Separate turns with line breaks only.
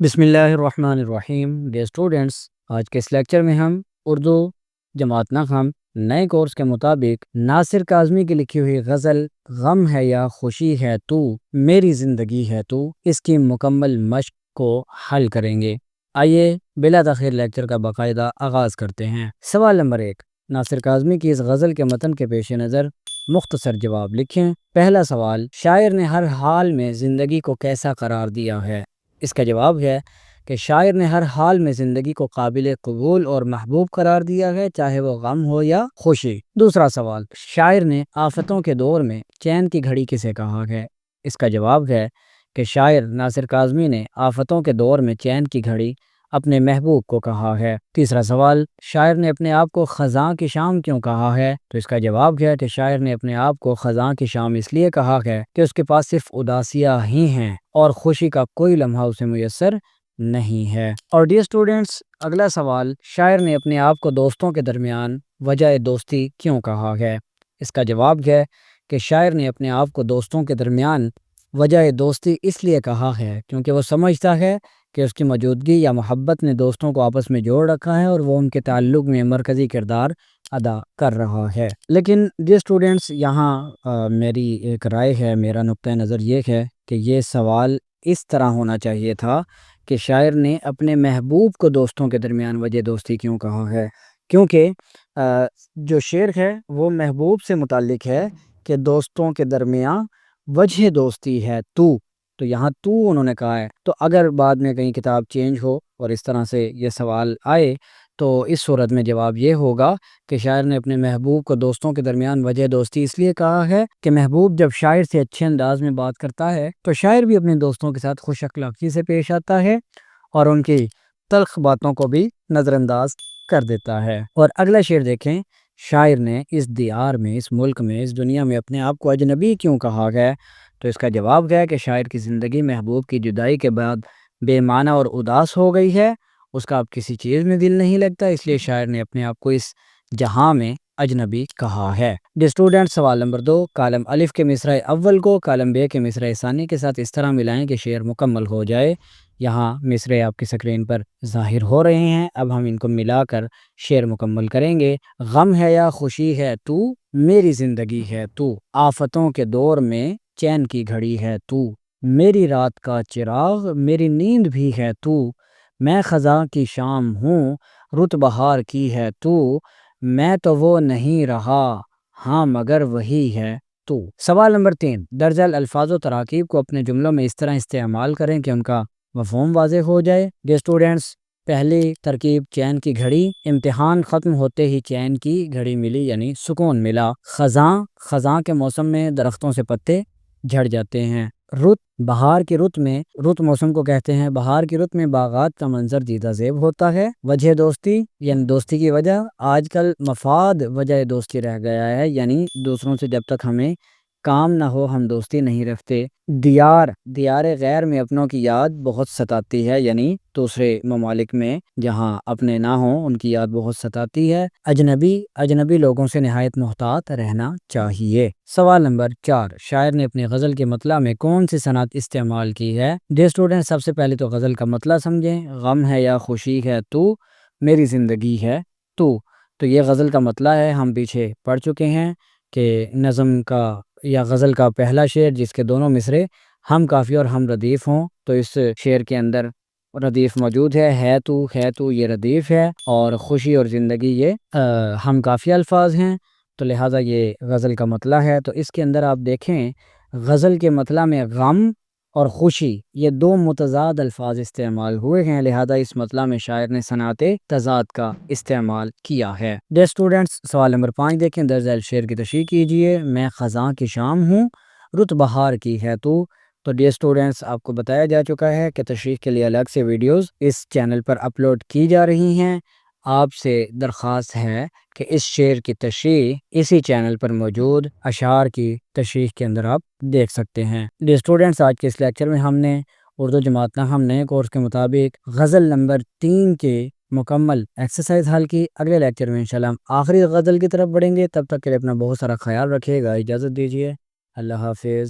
بسم اللہ الرحمن الرحیم ڈیئر اسٹوڈنٹس، آج کے اس لیکچر میں ہم اردو جماعت نخم نئے کورس کے مطابق ناصر کاظمی کی لکھی ہوئی غزل غم ہے یا خوشی ہے تو میری زندگی ہے تو اس کی مکمل مشق کو حل کریں گے۔ آئیے بلا تاخیر لیکچر کا باقاعدہ آغاز کرتے ہیں۔ سوال نمبر 1، ناصر کاظمی کی اس غزل کے متن کے پیش نظر مختصر جواب لکھیں۔ پہلا سوال، شاعر نے ہر حال میں زندگی کو کیسا قرار دیا ہے؟ اس کا جواب ہے کہ شاعر نے ہر حال میں زندگی کو قابل قبول اور محبوب قرار دیا ہے، چاہے وہ غم ہو یا خوشی۔ دوسرا سوال، شاعر نے آفتوں کے دور میں چین کی گھڑی کسے کہا ہے؟ اس کا جواب ہے کہ شاعر ناصر کاظمی نے آفتوں کے دور میں چین کی گھڑی اپنے محبوب کو کہا ہے۔ تیسرا سوال، شاعر نے اپنے آپ کو خزاں کی شام کیوں کہا ہے؟ تو اس کا جواب ہے کہ شاعر نے اپنے آپ کو خزاں کی شام اس لیے کہا ہے کہ اس کے پاس صرف اداسیاں ہی ہیں اور خوشی کا کوئی لمحہ اسے میسر نہیں ہے۔ اور ڈیئر اسٹوڈنٹس، اگلا سوال، شاعر نے اپنے آپ کو دوستوں کے درمیان وجہ دوستی کیوں کہا ہے؟ اس کا جواب ہے کہ شاعر نے اپنے آپ کو دوستوں کے درمیان وجہ دوستی اس لیے کہا ہے کیونکہ وہ سمجھتا ہے کہ اس کی موجودگی یا محبت نے دوستوں کو آپس میں جوڑ رکھا ہے اور وہ ان کے تعلق میں مرکزی کردار ادا کر رہا ہے۔ لیکن ڈیئر اسٹوڈنٹس، یہاں میری ایک رائے ہے، میرا نقطہ نظر یہ ہے کہ یہ سوال اس طرح ہونا چاہیے تھا کہ شاعر نے اپنے محبوب کو دوستوں کے درمیان وجہ دوستی کیوں کہا ہے، کیونکہ جو شعر ہے وہ محبوب سے متعلق ہے کہ دوستوں کے درمیان وجہ دوستی ہے تو یہاں تو انہوں نے کہا ہے۔ تو اگر بعد میں کہیں کتاب چینج ہو اور اس طرح سے یہ سوال آئے تو اس صورت میں جواب یہ ہوگا کہ شاعر نے اپنے محبوب کو دوستوں کے درمیان وجہ دوستی اس لیے کہا ہے کہ محبوب جب شاعر سے اچھے انداز میں بات کرتا ہے تو شاعر بھی اپنے دوستوں کے ساتھ خوش اخلاقی سے پیش آتا ہے اور ان کی تلخ باتوں کو بھی نظر انداز کر دیتا ہے۔ اور اگلا شعر دیکھیں، شاعر نے اس دیار میں، اس ملک میں، اس دنیا میں اپنے آپ کو اجنبی کیوں کہا ہے؟ تو اس کا جواب ہے کہ شاعر کی زندگی محبوب کی جدائی کے بعد بے معنی اور اداس ہو گئی ہے، اس کا اب کسی چیز میں دل نہیں لگتا، اس لیے شاعر نے اپنے آپ کو اس جہاں میں اجنبی کہا ہے۔ ڈیئر اسٹوڈنٹ، سوال نمبر 2، کالم الف کے مصرع اول کو کالم ب کے مصرع ثانی کے ساتھ اس طرح ملائیں کہ شعر مکمل ہو جائے۔ یہاں مصرع آپ کی سکرین پر ظاہر ہو رہے ہیں، اب ہم ان کو ملا کر شعر مکمل کریں گے۔ غم ہے یا خوشی ہے تو میری زندگی ہے تو آفتوں کے دور میں چین کی گھڑی ہے تو میری رات کا چراغ میری نیند بھی ہے تو میں خزاں کی شام ہوں رت بہار کی ہے تو میں تو وہ نہیں رہا ہاں مگر وہی ہے تو۔ سوال نمبر 3، درج الفاظ و تراکیب کو اپنے جملوں میں اس طرح استعمال کریں کہ ان کا مفہوم واضح ہو جائے۔ ڈیئر اسٹوڈنٹس، پہلی ترکیب چین کی گھڑی، امتحان ختم ہوتے ہی چین کی گھڑی ملی یعنی سکون ملا۔ خزاں کے موسم میں درختوں سے پتے جھڑ جاتے ہیں۔ رت، بہار کی رت میں، رت موسم کو کہتے ہیں، بہار کی رت میں باغات کا منظر دیدہ زیب ہوتا ہے۔ وجہ دوستی یعنی دوستی کی وجہ، آج کل مفاد وجہ دوستی رہ گیا ہے، یعنی دوسروں سے جب تک ہمیں کام نہ ہو ہم دوستی نہیں رکھتے۔ دیار غیر میں اپنوں کی یاد بہت ستاتی ہے، یعنی دوسرے ممالک میں جہاں اپنے نہ ہوں ان کی یاد بہت ستاتی ہے۔ اجنبی لوگوں سے نہایت محتاط رہنا چاہیے۔ سوال نمبر 4، شاعر نے اپنی غزل کے مطلع میں کون سی صنعت استعمال کی ہے؟ ڈیئر اسٹوڈنٹ، سب سے پہلے تو غزل کا مطلع سمجھیں۔ غم ہے یا خوشی ہے تو میری زندگی ہے تو یہ غزل کا مطلع ہے، ہم پیچھے پڑھ چکے ہیں کہ نظم کا یا غزل کا پہلا شعر جس کے دونوں مصرے ہم کافی اور ہم ردیف ہوں، تو اس شعر کے اندر ردیف موجود ہے تو یہ ردیف ہے، اور خوشی اور زندگی یہ ہم کافی الفاظ ہیں، تو لہٰذا یہ غزل کا مطلع ہے۔ تو اس کے اندر آپ دیکھیں غزل کے مطلع میں غم اور خوشی یہ دو متضاد الفاظ استعمال ہوئے ہیں، لہذا اس مطلع میں شاعر نے صنعت تضاد کا استعمال کیا ہے۔ ڈیئر اسٹوڈنٹس، سوال نمبر 5 دیکھیں، درج ذیل شعر کی تشریح کیجئے۔ میں خزاں کی شام ہوں رت بہار کی ہے تو ڈیئر اسٹوڈنٹس، آپ کو بتایا جا چکا ہے کہ تشریح کے لیے الگ سے ویڈیوز اس چینل پر اپلوڈ کی جا رہی ہیں۔ آپ سے درخواست ہے کہ اس شعر کی تشریح اسی چینل پر موجود اشعار کی تشریح کے اندر آپ دیکھ سکتے ہیں۔ ڈیئر اسٹوڈنٹس، آج کے اس لیکچر میں ہم نے اردو جماعت نخم نئے کورس کے مطابق غزل نمبر 3 کے مکمل ایکسرسائز حل کی۔ اگلے لیکچر میں انشاءاللہ ہم آخری غزل کی طرف بڑھیں گے، تب تک کے لیے اپنا بہت سارا خیال رکھیے گا، اجازت دیجیے، اللہ حافظ۔